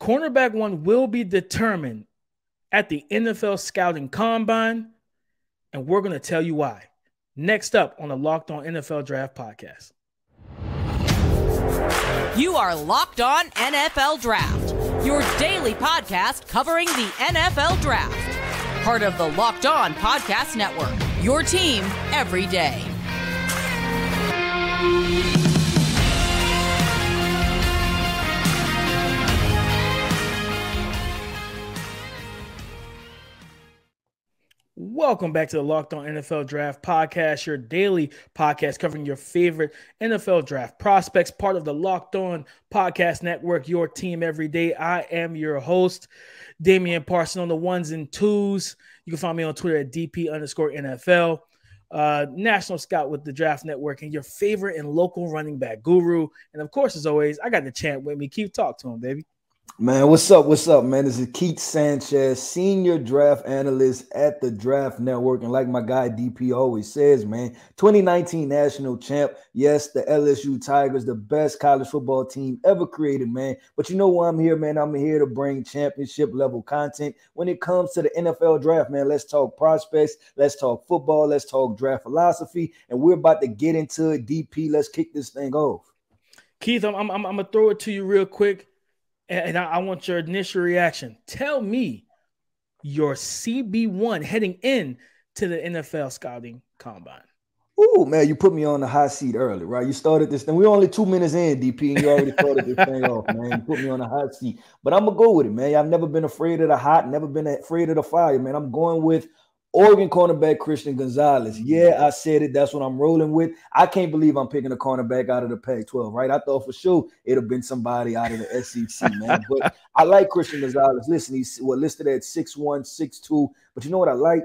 Cornerback 1 will be determined at the NFL Scouting Combine, and we're going to tell you why. Next up on the Locked On NFL Draft Podcast. You are Locked On NFL Draft, your daily podcast covering the NFL Draft. Part of the Locked On Podcast Network, your team every day. Welcome back to the Locked On NFL Draft Podcast, your daily podcast covering your favorite NFL draft prospects, part of the Locked On Podcast Network, your team every day. I am your host, Damian Parson, on the ones and twos. You can find me on Twitter at DP_NFL, national scout with the Draft Network, and your favorite and local running back guru. And of course, as always, I got the champ with me. Keith, talk to him, baby. Man, what's up? What's up, man? This is Keith Sanchez, senior draft analyst at the Draft Network. And like my guy DP always says, man, 2019 national champ. Yes, the LSU Tigers, the best college football team ever created, man. But you know why I'm here, man? I'm here to bring championship level content. When it comes to the NFL draft, man, let's talk prospects. Let's talk football. Let's talk draft philosophy. And we're about to get into it. DP, let's kick this thing off. Keith, I'm going to throw it to you real quick. And I want your initial reaction. Tell me your CB1 heading in to the NFL Scouting Combine. Ooh, man, you put me on the hot seat early, right? You started this thing. We're only 2 minutes in, DP, and you already started this thing off, man. You put me on the hot seat. But I'm going to go with it, man. I've never been afraid of the hot, never been afraid of the fire, man. I'm going with Oregon cornerback Christian Gonzalez. Yeah, I said it. That's what I'm rolling with. I can't believe I'm picking a cornerback out of the Pac-12, right? I thought for sure it'd have been somebody out of the SEC, man. But I like Christian Gonzalez. Listen, he's listed at 6'1", 6'2". But you know what I like?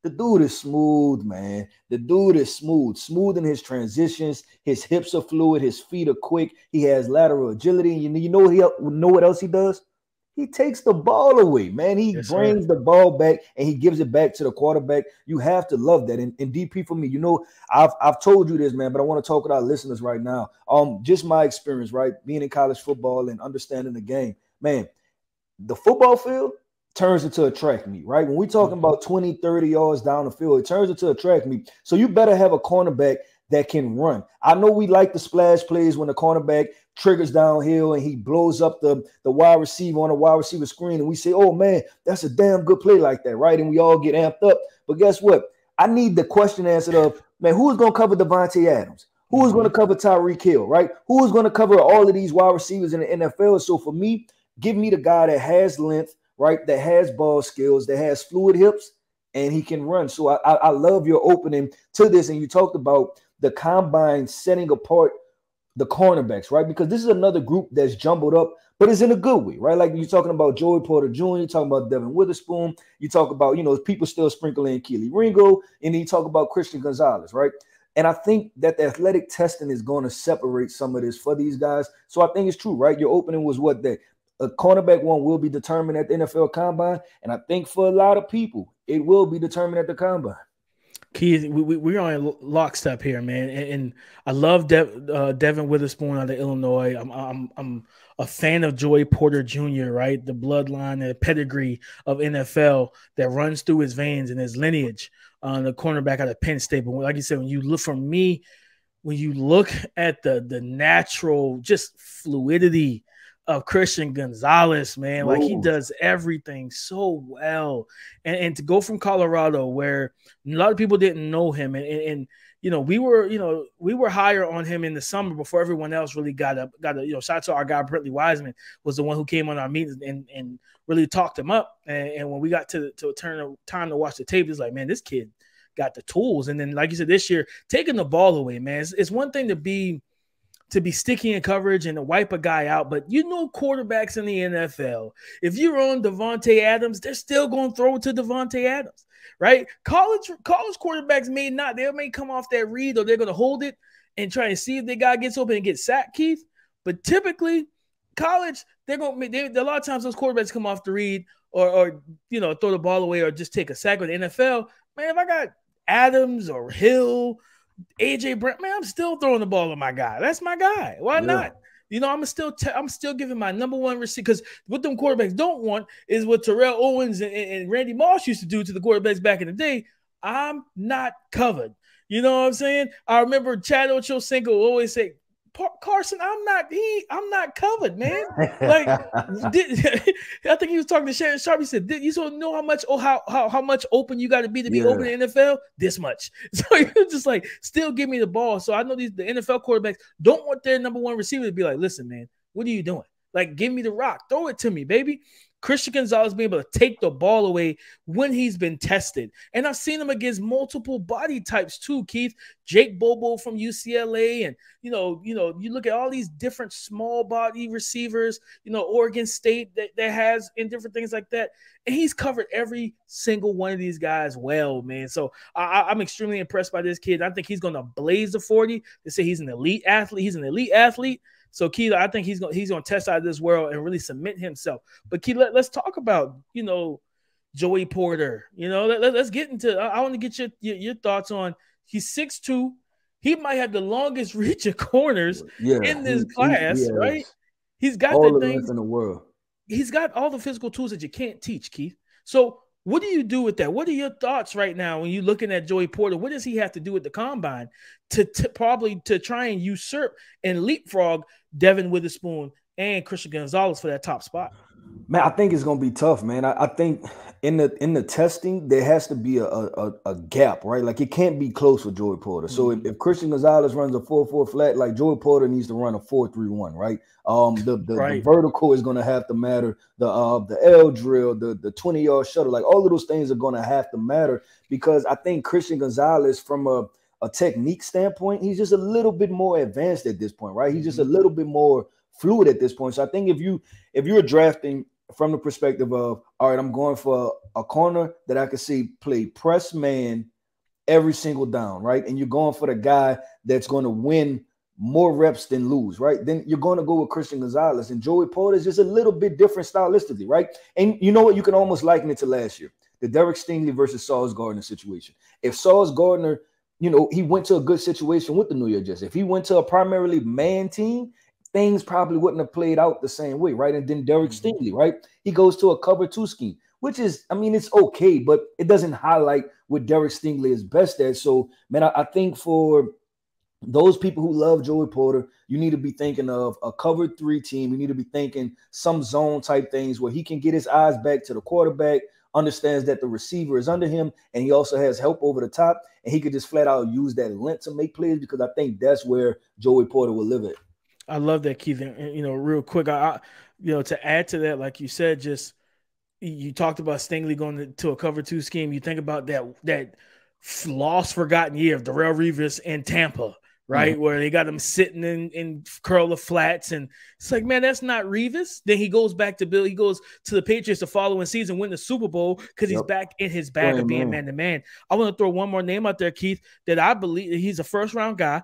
The dude is smooth, man. The dude is smooth. Smooth in his transitions. His hips are fluid. His feet are quick. He has lateral agility. And you know what else he does? He takes the ball away, man. He brings the ball back and he gives it back to the quarterback. You have to love that. And DP for me, you know, I've told you this, man, but I want to talk with our listeners right now. Just my experience, right? Being in college football and understanding the game, man, the football field turns into a track meet, right? When we're talking about 20, 30 yards down the field, it turns into a track meet. So you better have a cornerback that can run. I know we like the splash plays when the cornerback triggers downhill and he blows up the wide receiver on a wide receiver screen, and we say, oh, man, that's a damn good play like that, right? And we all get amped up. But guess what? I need the question answered of, man, who is going to cover Devontae Adams? Who is going to cover Tyreek Hill, right? Who is going to cover all of these wide receivers in the NFL? So for me, give me the guy that has length, right, that has ball skills, that has fluid hips, and he can run. So I love your opening to this, and you talked about the combine setting apart the cornerbacks, right? Because this is another group that's jumbled up, but it's in a good way, right? Like you're talking about Joey Porter Jr., you're talking about Devon Witherspoon, you talk about, you know, people still sprinkling Keely Ringo, and then you talk about Christian Gonzalez, right? And I think that the athletic testing is going to separate some of this for these guys. So I think it's true, right? Your opening was what that a cornerback one will be determined at the NFL Combine, and I think for a lot of people, it will be determined at the Combine. Keith, we're on lockstep here, man, and I love Devon Witherspoon out of Illinois. I'm a fan of Joey Porter Jr., right? The bloodline and the pedigree of NFL that runs through his veins and his lineage. The cornerback out of Penn State, but like you said, when you look at the natural just fluidity of Christian Gonzalez, man. Like he does everything so well. And to go from Colorado where a lot of people didn't know him and you know, we were higher on him in the summer before everyone else really got a shout out to our guy Brentley Wiseman was the one who came on our meetings and really talked him up. And when we got to time to watch the tape, it's like, man, this kid got the tools. And then, like you said, this year, taking the ball away, man, it's one thing to be sticky in coverage and to wipe a guy out. But you know, quarterbacks in the NFL, if you're on Devontae Adams, they're still going to throw it to Devontae Adams, right? College quarterbacks may come off that read or they're going to hold it and try to see if the guy gets open and get sacked, Keith. But typically, college, a lot of times those quarterbacks come off the read or throw the ball away or just take a sack. With the NFL, man, if I got Adams or Hill, AJ Brent, man, I'm still throwing the ball to my guy. That's my guy. Why not? I'm still giving my number one receiver, because what them quarterbacks don't want is what Terrell Owens and Randy Moss used to do to the quarterbacks back in the day. I'm not covered. You know what I'm saying? I remember Chad Ochocinco always say, Carson, I'm not covered, man. Like, I think he was talking to Shannon Sharp. He said, "You don't know how much open you got to be open in the NFL? This much." So you're just like, still give me the ball. So I know the NFL quarterbacks don't want their number one receiver to be like, "Listen, man, what are you doing? Like, give me the rock, throw it to me, baby." Christian Gonzalez being able to take the ball away when he's been tested. And I've seen him against multiple body types too, Keith. Jake Bobo from UCLA. And, you look at all these different small body receivers, Oregon State that has in different things like that. And he's covered every single one of these guys well, man. So I'm extremely impressed by this kid. I think he's going to blaze the 40. They say he's an elite athlete. So, Keith, I think he's going to test out of this world and really submit himself. But, Keith, let's talk about, Joey Porter. Let's get into – I want to get your thoughts on – he's 6'2". He might have the longest reach of corners in this class, right? He's got all the the things length in the world. He's got all the physical tools that you can't teach, Keith. So, what do you do with that? What are your thoughts right now when you're looking at Joey Porter? What does he have to do with the combine to probably try and usurp and leapfrog Devon Witherspoon and Christian Gonzalez for that top spot? Man, I think it's gonna be tough, man. I think in the testing there has to be a gap, right? Like, it can't be close with Joey Porter. So if Christian Gonzalez runs a 4.4 flat, like, Joey Porter needs to run a 4.31, right? The vertical is gonna have to matter. The L drill, the 20-yard shuttle, like, all of those things are gonna have to matter, because I think Christian Gonzalez, from a technique standpoint, he's just a little bit more advanced at this point, right? He's just a little bit more fluid at this point. So I think if you're drafting from the perspective of, all right, I'm going for a corner that I can see play press man every single down, right? And you're going for the guy that's going to win more reps than lose, right? Then you're going to go with Christian Gonzalez. And Joey Porter is just a little bit different stylistically, right? And you know what? You can almost liken it to last year, the Derek Stingley versus Sauce Gardner situation. If Sauce Gardner, he went to a good situation with the New York Jets. If he went to a primarily man team, things probably wouldn't have played out the same way, right? And then Derek Stingley, right? He goes to a cover 2 scheme, which is, it's okay, but it doesn't highlight what Derek Stingley is best at. So, man, I think for those people who love Joey Porter, you need to be thinking of a cover 3 team. You need to be thinking some zone type things where he can get his eyes back to the quarterback, understands that the receiver is under him, and he also has help over the top, and he could just flat out use that length to make plays, because I think that's where Joey Porter will live at. I love that, Keith. And, real quick, to add to that, like you said, just you talked about Stingley going to a cover 2 scheme. You think about that lost, forgotten year of Darrelle Revis in Tampa, right? Mm-hmm. Where they got him sitting in curl of flats. And it's like, man, that's not Revis. Then he goes back to Bill. He goes to the Patriots the following season, win the Super Bowl, because he's back in his bag of being man-to-man. I want to throw one more name out there, Keith, that I believe he's a first-round guy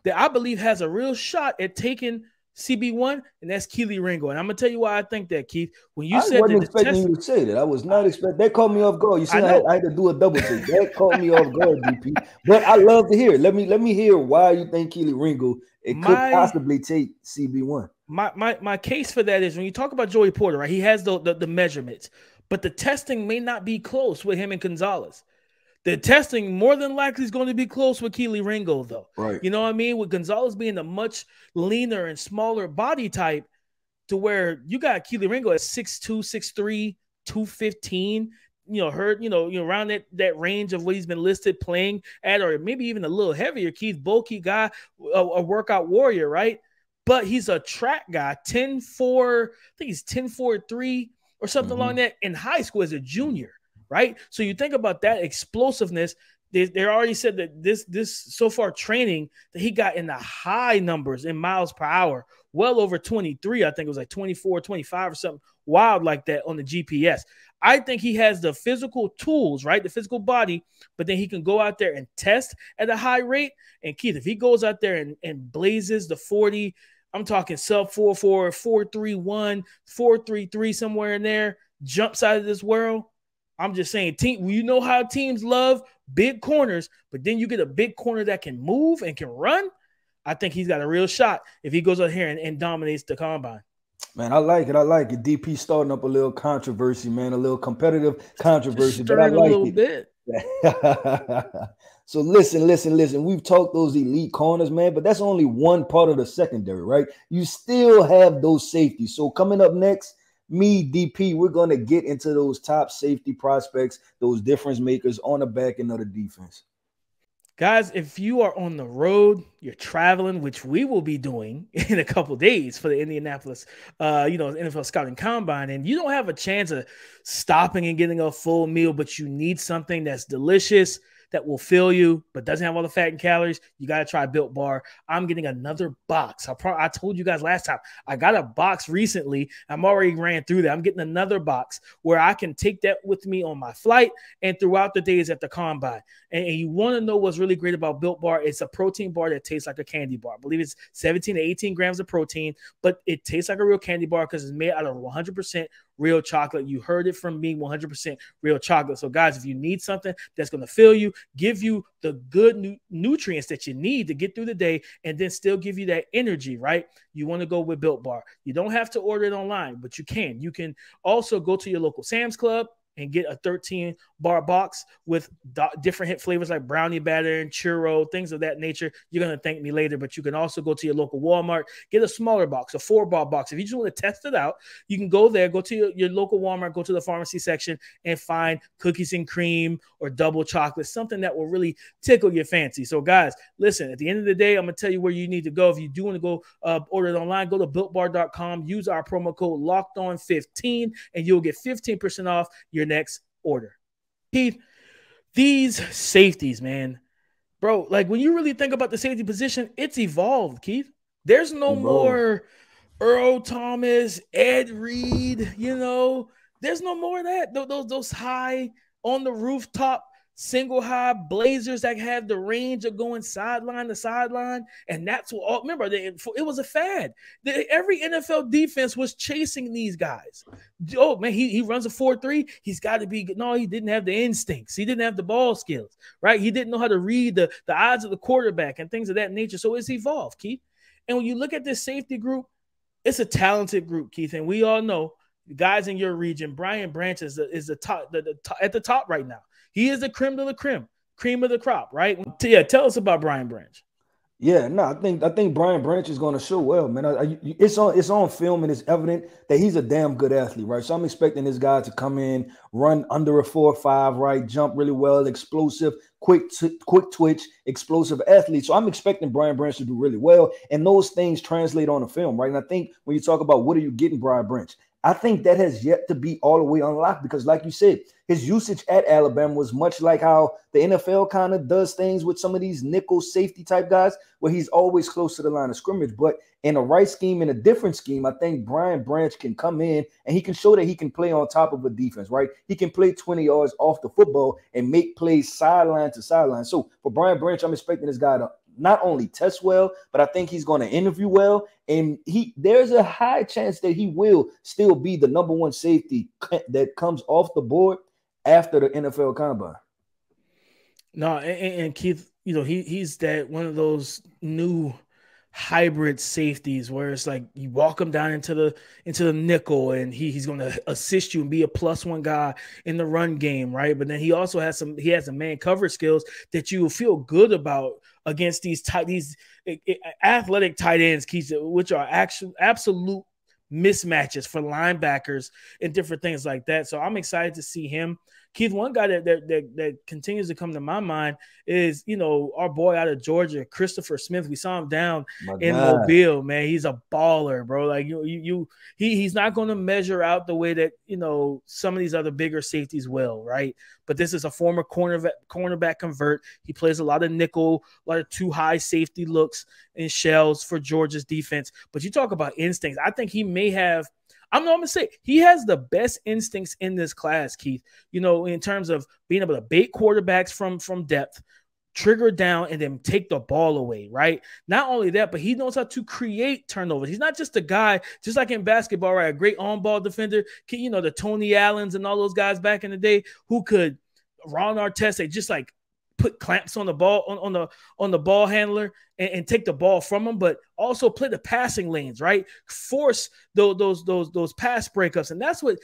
that I believe has a real shot at taking CB1, and that's Kelee Ringo. And I'm going to tell you why I think that, Keith. When you said that, I wasn't expecting you to say that. I was not expecting. That caught me off guard. You see, I had to do a double take. That caught me off guard, DP. But I love to hear it. Let me hear why you think Kelee Ringo could possibly take CB1. My case for that is when you talk about Joey Porter, right? He has the measurements, but the testing may not be close with him and Gonzalez. The testing more than likely is going to be close with Kelee Ringo, though. Right. You know what I mean? With Gonzalez being a much leaner and smaller body type, to where you got Kelee Ringo at 6'2", 6'3", 215, around that range of what he's been listed playing at, or maybe even a little heavier. Keith, bulky guy, a workout warrior, right? But he's a track guy, 10'4", I think he's 10'4'3" or something along that in high school as a junior. Right. So you think about that explosiveness. They already said that this so far training that he got in the high numbers in miles per hour, well over 23. I think it was like 24, 25 or something wild like that on the GPS. I think he has the physical tools, right? The physical body, but then he can go out there and test at a high rate. And Keith, if he goes out there and blazes the 40, I'm talking sub 4.4, 4.31, 4.33, somewhere in there, jumps out of this world. I'm just saying, you know how teams love big corners, but then you get a big corner that can move and can run. I think he's got a real shot if he goes out here and dominates the combine. Man, I like it. I like it. DP starting up a little controversy, man, a little competitive controversy, but I like it. Bit. So listen. We've talked those elite corners, man, but that's only one part of the secondary, right? You still have those safeties. So coming up next, me, DP, we're going to get into those top safety prospects, those difference makers on the back end of the defense. Guys, if you are on the road, you're traveling, which we will be doing in a couple of days for the Indianapolis, NFL Scouting Combine, and you don't have a chance of stopping and getting a full meal, but you need something that's delicious, that will fill you, but doesn't have all the fat and calories, you got to try Built Bar. I'm getting another box. I told you guys last time, I got a box recently. I'm already ran through that. I'm getting another box where I can take that with me on my flight and throughout the days at the combine. And you want to know what's really great about Built Bar? It's a protein bar that tastes like a candy bar. I believe it's 17 to 18 grams of protein, but it tastes like a real candy bar because it's made out of 100% real chocolate. You heard it from me, 100% real chocolate. So guys, if you need something that's going to fill you, give you the good nutrients that you need to get through the day, and then still give you that energy, right? You want to go with Built Bar. You don't have to order it online, but you can. You can also go to your local Sam's Club and get a 13-bar box with different hit flavors like brownie batter and churro, things of that nature. You're going to thank me later, but you can also go to your local Walmart, get a smaller box, a 4-bar box. If you just want to test it out, you can go there, go to your local Walmart, go to the pharmacy section and find cookies and cream or double chocolate, something that will really tickle your fancy. So guys, listen, at the end of the day, I'm going to tell you where you need to go. If you do want to go order it online, go to BuiltBar.com, use our promo code LOCKEDON15, and you'll get 15% off your next order. Keith, these safeties, man, bro, like when you really think about the safety position, it's evolved, Keith. There's no more Earl Thomas, Ed Reed, there's no more of that. Those high on the rooftop single high blazers that have the range of going sideline to sideline. And that's what, remember, it was a fad. Every NFL defense was chasing these guys. Oh, man, he runs a 4.3. He's got to be – no, he didn't have the instincts. He didn't have the ball skills, right? He didn't know how to read the eyes of the quarterback and things of that nature. So it's evolved, Keith. And when you look at this safety group, it's a talented group, Keith. And we all know the guys in your region, Brian Branch is the top, at the top right now. He is the creme de la creme, cream of the crop, right? Yeah, tell us about Brian Branch. Yeah, no, I think Brian Branch is going to show well, man. It's on film and it's evident that he's a damn good athlete, right? So I'm expecting this guy to come in, run under a 4.5, right? Jump really well, explosive, quick twitch, explosive athlete. So I'm expecting Brian Branch to do really well, and those things translate on the film, right? And I think when you talk about what are you getting Brian Branch, I think that has yet to be all the way unlocked because, like you said, his usage at Alabama was much like how the NFL kind of does things with some of these nickel safety type guys where he's always close to the line of scrimmage. But in a right scheme, in a different scheme, I think Brian Branch can come in and he can show that he can play on top of a defense, right? He can play 20 yards off the football and make plays sideline to sideline. So for Brian Branch, I'm expecting this guy to not only test well, but I think he's going to interview well. And there's a high chance that he will still be the number one safety that comes off the board after the NFL Combine. No, and Keith, he's that one of those new hybrid safeties where it's like you walk him down into the nickel and he's going to assist you and be a +1 guy in the run game, right? But then he also has some man coverage skills that you will feel good about against these athletic tight ends, Keith, which are absolute mismatches for linebackers and different things like that. So I'm excited to see him. Keith, one guy that continues to come to my mind is, our boy out of Georgia, Christopher Smith. We saw him down in Mobile, man. He's a baller, bro. Like he's not going to measure out the way that, some of these other bigger safeties will, right? But this is a former cornerback convert. He plays a lot of nickel, a lot of too high safety looks and shells for Georgia's defense. But you talk about instincts. I think he may have – I'm going to say he has the best instincts in this class, Keith, in terms of being able to bait quarterbacks from depth, trigger down, and then take the ball away, right? Not only that, but he knows how to create turnovers. He's not just a guy, just like in basketball, right? A great on-ball defender, the Tony Allens and all those guys back in the day who could, Ron Artest, just like put clamps on the ball on the ball handler and take the ball from him, but also play the passing lanes, right? Force those pass breakups, and that's what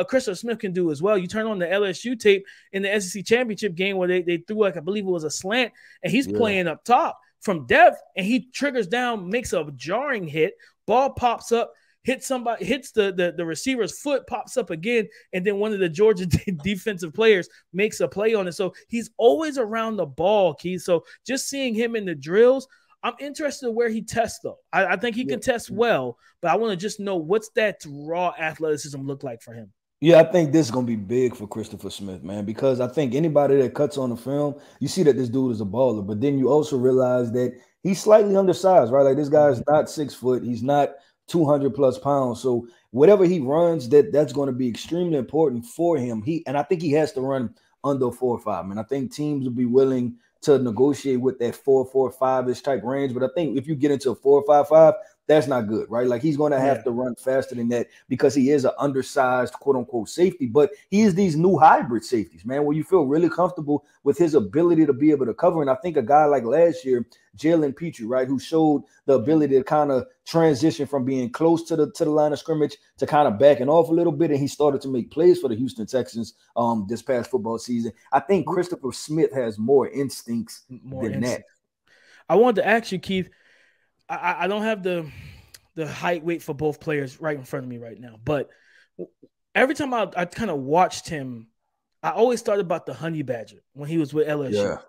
Christian Smith can do as well. You turn on the LSU tape in the SEC championship game where they threw, like, I believe it was a slant, and he's playing up top from depth, and he triggers down, makes a jarring hit, ball pops up, hits the receiver's foot, pops up again, and then one of the Georgia defensive players makes a play on it. So he's always around the ball, Keith. So just seeing him in the drills, I'm interested in where he tests, though. I think he can test well, but I want to just know what's that raw athleticism look like for him. Yeah, I think this is going to be big for Christopher Smith, man, because I think anybody that cuts on the film, you see that this dude is a baller, but then you also realize that he's slightly undersized, right? Like, this guy is not 6 foot. He's not 200 plus pounds. So whatever he runs, that's going to be extremely important for him. And I think he has to run under 4.5, man. I think teams will be willing to negotiate with that 4.45-ish type range. But I think if you get into a 4.55, that's not good, right? Like, he's going to have to run faster than that because he is an undersized, quote unquote, safety. But he is these new hybrid safeties, man, where you feel really comfortable with his ability to be able to cover. And I think a guy like last year, Jalen Petrie, right, who showed the ability to kind of transition from being close to the line of scrimmage to kind of backing off a little bit, and he started to make plays for the Houston Texans this past football season. I think Christopher Smith has more instincts than that. I wanted to ask you, Keith, I don't have the height weight for both players right in front of me right now, but every time I kind of watched him, I always thought about the Honey Badger when he was with LSU.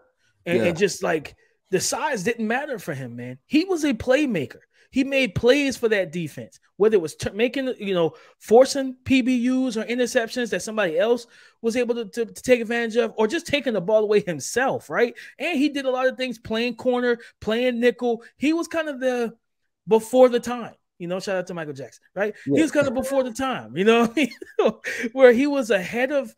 And just like the size didn't matter for him, man. He was a playmaker. He made plays for that defense, whether it was forcing PBUs or interceptions that somebody else was able to take advantage of, or just taking the ball away himself, right? And he did a lot of things, playing corner, playing nickel. He was kind of the before the time, shout out to Michael Jackson, right? He was kind of before the time, where he was ahead of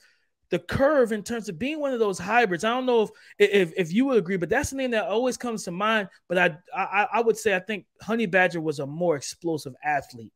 the curve in terms of being one of those hybrids. I don't know if you would agree, but that's the name that always comes to mind. But I would say I think Honey Badger was a more explosive athlete.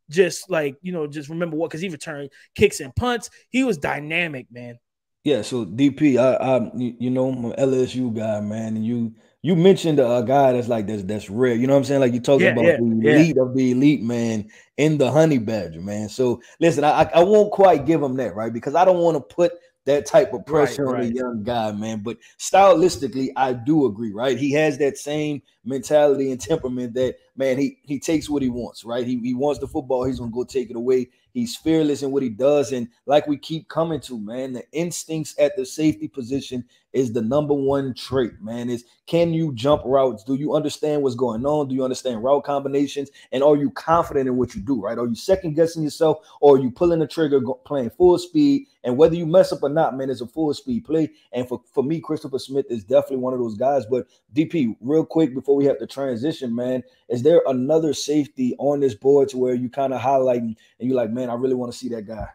Just like, just remember what, because he returned kicks and punts. He was dynamic, man. Yeah, so DP, I'm an LSU guy, man, and you mentioned a guy that's rare. You know what I'm saying? Like, you talked about the elite of the elite, man, in the Honey Badger, man. So listen, I won't quite give him that, right? Because I don't want to put that type of pressure on a young guy, man. But stylistically, I do agree, right? He has that same mentality and temperament that, man, he takes what he wants, right? He wants the football. He's going to go take it away. He's fearless in what he does. And like we keep coming to, man, the instincts at the safety position is the number one trait, man. Is, can you jump routes? Do you understand what's going on? Do you understand route combinations? And are you confident in what you do, right? Are you second guessing yourself, or are you pulling the trigger, playing full speed? And whether you mess up or not, man, it's a full speed play. And for me, Christopher Smith is definitely one of those guys. But DP, real quick before we have to transition, man, is there another safety on this board to where you kind of highlighting and you're like, man, I really want to see that guy?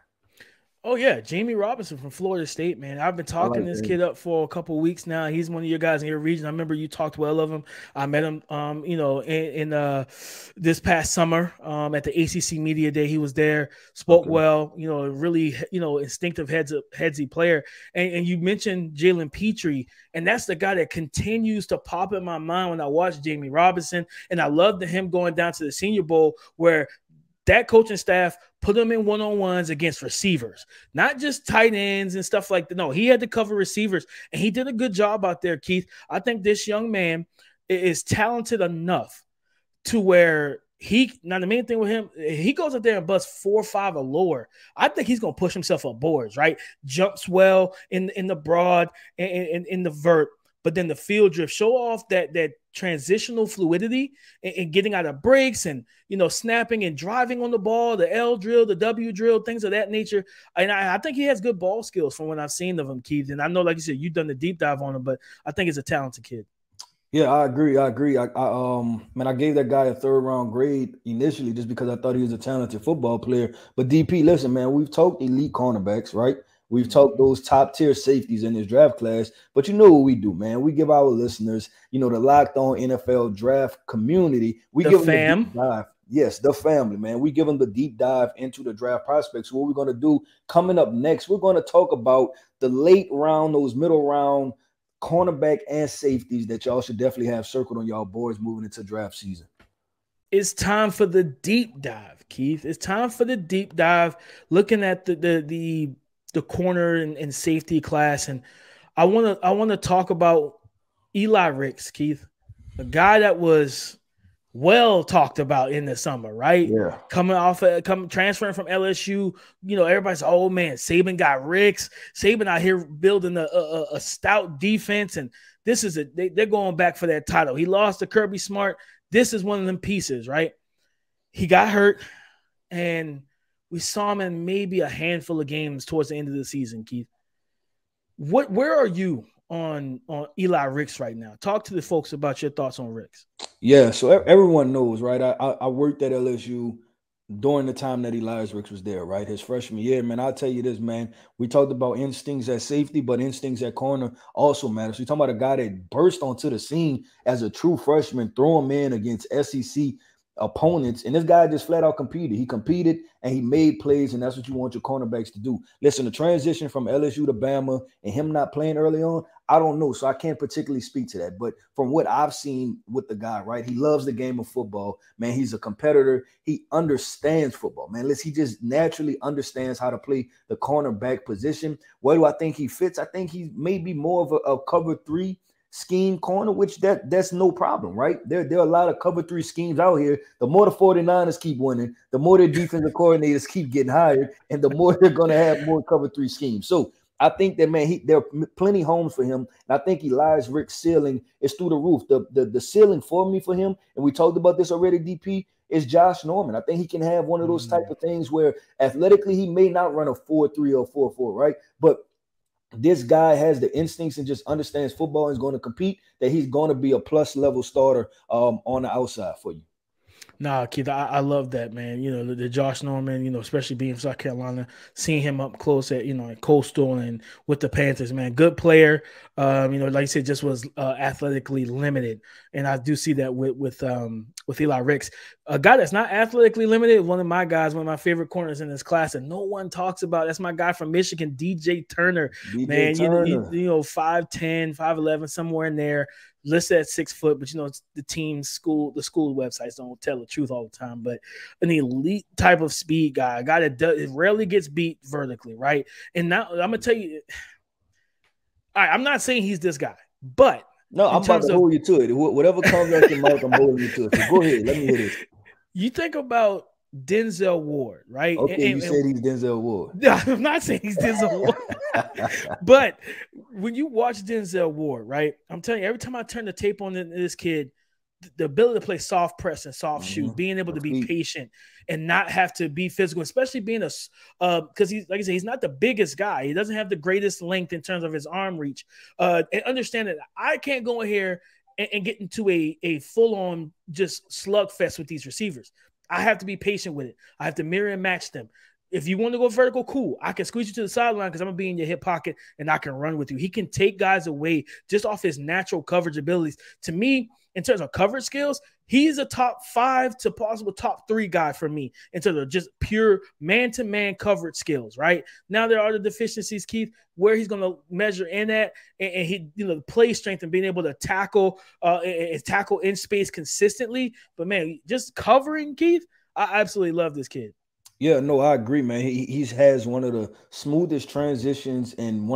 Oh, yeah. Jamie Robinson from Florida State, man. I've been talking this kid up for a couple of weeks now. He's one of your guys in your region. I remember you talked well of him. I met him, in this past summer at the ACC Media Day. He was there, spoke well, really, instinctive headsy player. And you mentioned Jalen Petrie, and that's the guy that continues to pop in my mind when I watch Jamie Robinson. And I love him going down to the Senior Bowl where that coaching staff put him in one-on-ones against receivers, not just tight ends and stuff like that. No, he had to cover receivers, and he did a good job out there, Keith. I think this young man is talented enough to where now the main thing with him, he goes up there and busts 4.5 or lower. I think he's going to push himself up boards, right? Jumps well in the broad and in the vert. But then the field drift, show off that transitional fluidity and getting out of breaks and, snapping and driving on the ball, the L drill, the W drill, things of that nature. And I think he has good ball skills from what I've seen of him, Keith. And I know, like you said, you've done the deep dive on him, but I think he's a talented kid. Yeah, I agree. I gave that guy a 3rd round grade initially just because I thought he was a talented football player. But DP, listen, man, we've talked elite cornerbacks, right? We've talked those top tier safeties in this draft class, but you know what we do, man. We give our listeners, the Locked On NFL draft community. We give them the deep dive. Yes, the family, man. We give them the deep dive into the draft prospects. So what we're going to do coming up next, we're going to talk about the late round, those middle round cornerback and safeties that y'all should definitely have circled on y'all boards moving into draft season? It's time for the deep dive, Keith. It's time for the deep dive, looking at the corner and safety class. And I want to talk about Eli Ricks, Keith, a guy that was well talked about in the summer, right? Yeah. Transferring from LSU, everybody's, oh man, Saban got Ricks. Saban out here building a stout defense, and this is they're going back for that title. He lost to Kirby Smart. This is one of them pieces, right? He got hurt, and we saw him in maybe a handful of games towards the end of the season, Keith. Where are you on Eli Ricks right now? Talk to the folks about your thoughts on Ricks. Yeah, so everyone knows, right? I worked at LSU during the time that Eli Ricks was there, right? His freshman year, man. I'll tell you this, man. We talked about instincts at safety, but instincts at corner also matters. We're talking about a guy that burst onto the scene as a true freshman, throw him in against SEC opponents, and this guy just flat out competed. He competed and he made plays, and that's what you want your cornerbacks to do. Listen, the transition from LSU to Bama and him not playing early on, I don't know, so I can't particularly speak to that. But from what I've seen with the guy, right, he loves the game of football. Man, he's a competitor. He understands football, man. He just naturally understands how to play the cornerback position. Where do I think he fits? I think he's maybe more of a cover 3 scheme corner, which that's no problem, right? There are a lot of cover 3 schemes out here. The more the 49ers keep winning, the more their defensive coordinators keep getting hired, and the more they're going to have more cover 3 schemes. So I think that, man, there are plenty homes for him. And I think Eli Ricks' ceiling is through the roof. The ceiling for him, and we talked about this already, DP, is Josh Norman. I think he can have one of those type of things where athletically he may not run a 4.3 or 4.4, right? But this guy has the instincts and just understands football and is going to compete, that he's going to be a plus level starter on the outside for you. Nah, Keith, I love that, man. The Josh Norman, especially being South Carolina, seeing him up close at, at Coastal and with the Panthers, man. Good player. Like you said, just was athletically limited. And I do see that with Eli Ricks. A guy that's not athletically limited, one of my guys, one of my favorite corners in this class, and no one talks about. That's my guy from Michigan, DJ Turner. Man, Turner. 5'10", 5'11", somewhere in there. Listed at 6 foot, but it's the team's school websites don't tell the truth all the time. But an elite type of speed guy, a guy that rarely gets beat vertically, right? And now I'm gonna tell you, all right, I'm not saying he's this guy, but no, I'm about to hold you to it. Whatever comes out your mouth, I'm holding you to it. So go ahead, let me hear this. You think about Denzel Ward, right? Okay, you said he's Denzel Ward. I'm not saying he's Denzel Ward. But when you watch Denzel Ward, right, I'm telling you, every time I turn the tape on this kid, the ability to play soft press and soft shoot, being able to be patient and not have to be physical, especially being because he's, like I said, he's not the biggest guy. He doesn't have the greatest length in terms of his arm reach. And understand that I can't go in here and get into a full-on just slugfest with these receivers. I have to be patient with it. I have to mirror and match them. If you want to go vertical, cool. I can squeeze you to the sideline because I'm going to be in your hip pocket and I can run with you. He can take guys away just off his natural coverage abilities. To me, in terms of coverage skills, he's a top 5 to possible top 3 guy for me in terms of just pure man-to-man coverage skills, right? Now there are the deficiencies, Keith, where he's going to measure in at, and he, the play strength and being able to tackle in space consistently. But man, just covering, Keith, I absolutely love this kid. Yeah, no, I agree, man. He has one of the smoothest transitions and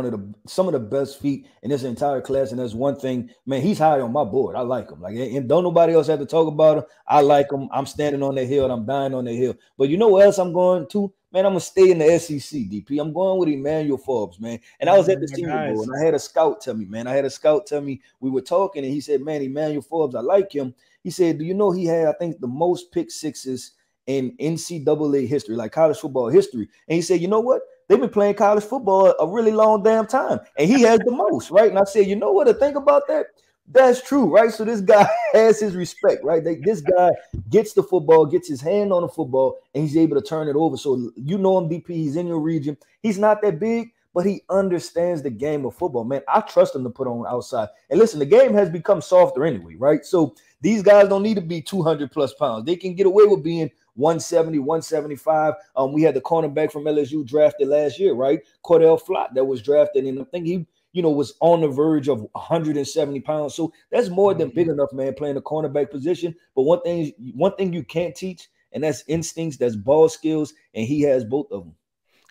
some of the best feet in this entire class. And that's one thing, man, he's high on my board. I like him. And don't nobody else have to talk about him. I like him. I'm standing on that hill and I'm dying on that hill. But you know what else I'm going to? Man, I'm going to stay in the SEC, DP. I'm going with Emmanuel Forbes, man. And I was at the Senior Bowl, and I had a scout tell me, we were talking, and he said, man, Emmanuel Forbes, I like him. He said, do you know he had, I think, the most pick sixes in NCAA history, like college football history. And he said, you know what? They've been playing college football a really long damn time. And he has the most, right? And I said, you know what? To think about that? That's true, right? So this guy has his respect, right? This guy gets the football, gets his hand on the football, and he's able to turn it over. So you know him, DP. He's in your region. He's not that big, but he understands the game of football, man. I trust him to put on outside. And listen, the game has become softer anyway, right? So these guys don't need to be 200 plus pounds. They can get away with being 170, 175. We had the cornerback from LSU drafted last year, right? Cordell Flott that was drafted, and I think he was on the verge of 170 pounds. So that's more than big enough, man, playing the cornerback position. But one thing you can't teach, and that's instincts, that's ball skills, and he has both of them.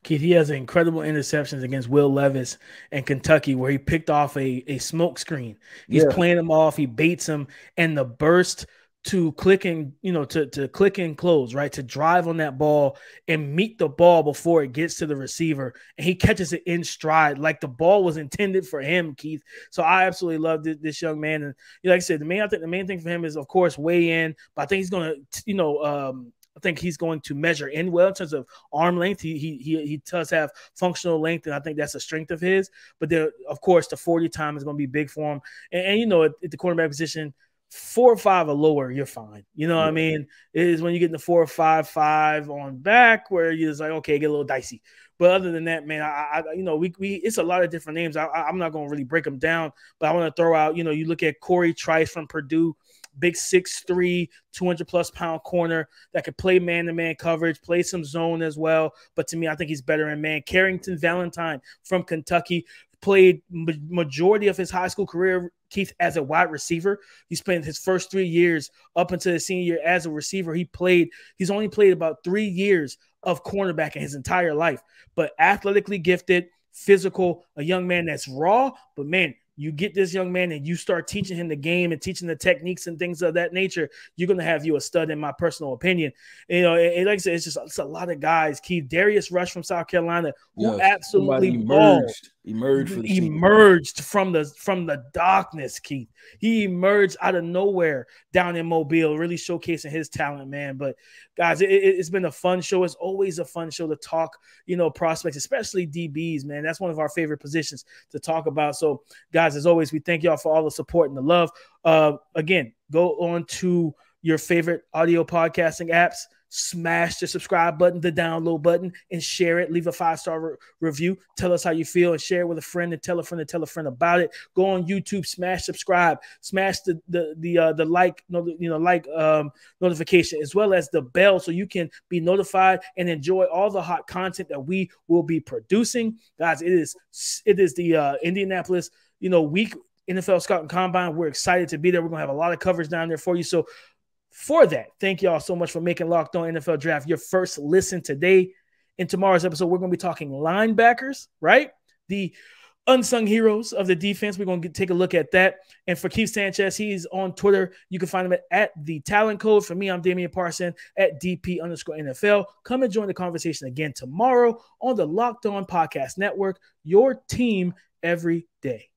Keith, he has incredible interceptions against Will Levis in Kentucky where he picked off a smoke screen. He's playing him off, he baits him, and the burst to click and, to click and close, right? To drive on that ball and meet the ball before it gets to the receiver. And he catches it in stride like the ball was intended for him, Keith. So I absolutely love this young man. And like I said, I think the main thing for him is, of course, weigh in. But I think he's going to, I think he's going to measure in well in terms of arm length. He does have functional length, and I think that's a strength of his. But there, of course, the 40 time is going to be big for him. And at the cornerback position, 4 or 5 or lower, you're fine. You know what I mean? It is when you get in the 4 or 5 on back where you're just like, okay, get a little dicey. But other than that, man, it's a lot of different names. I'm not going to really break them down, but I want to throw out, you look at Corey Trice from Purdue, big 6'3", 200-plus pound corner that could play man-to-man coverage, play some zone as well. But to me, I think he's better in man. Carrington Valentine from Kentucky played majority of his high school career, Keith, as a wide receiver. He spent his first 3 years up until his senior year as a receiver. He's only played about 3 years of cornerback in his entire life, but athletically gifted, physical, a young man that's raw, but man, you get this young man and you start teaching him the game and teaching the techniques and things of that nature, you're going to have you a stud, in my personal opinion. And like I said, it's a lot of guys. Keith, Darius Rush from South Carolina, who absolutely emerged from the darkness, Keith. He emerged out of nowhere down in Mobile, really showcasing his talent, man. But guys, it's been a fun show. It's always a fun show to talk, prospects, especially DBs, man. That's one of our favorite positions to talk about. So, guys, as always, we thank y'all for all the support and the love. Again, go on to your favorite audio podcasting apps, smash the subscribe button, the download button, and share it. Leave a 5-star review. Tell us how you feel and share it with a friend and tell a friend to tell a friend about it. Go on YouTube, smash subscribe, smash the notification as well as the bell so you can be notified and enjoy all the hot content that we will be producing. Guys, it is the Indianapolis week NFL Scouting Combine. We're excited to be there. We're going to have a lot of coverage down there for you. So for that, thank y'all so much for making Locked On NFL Draft your first listen today. In tomorrow's episode, we're going to be talking linebackers, right? The unsung heroes of the defense. We're going to take a look at that. And for Keith Sanchez, he's on Twitter. You can find him at the Talent Code. For me, I'm Damian Parson at DP_NFL. Come and join the conversation again tomorrow on the Locked On Podcast Network, your team every day.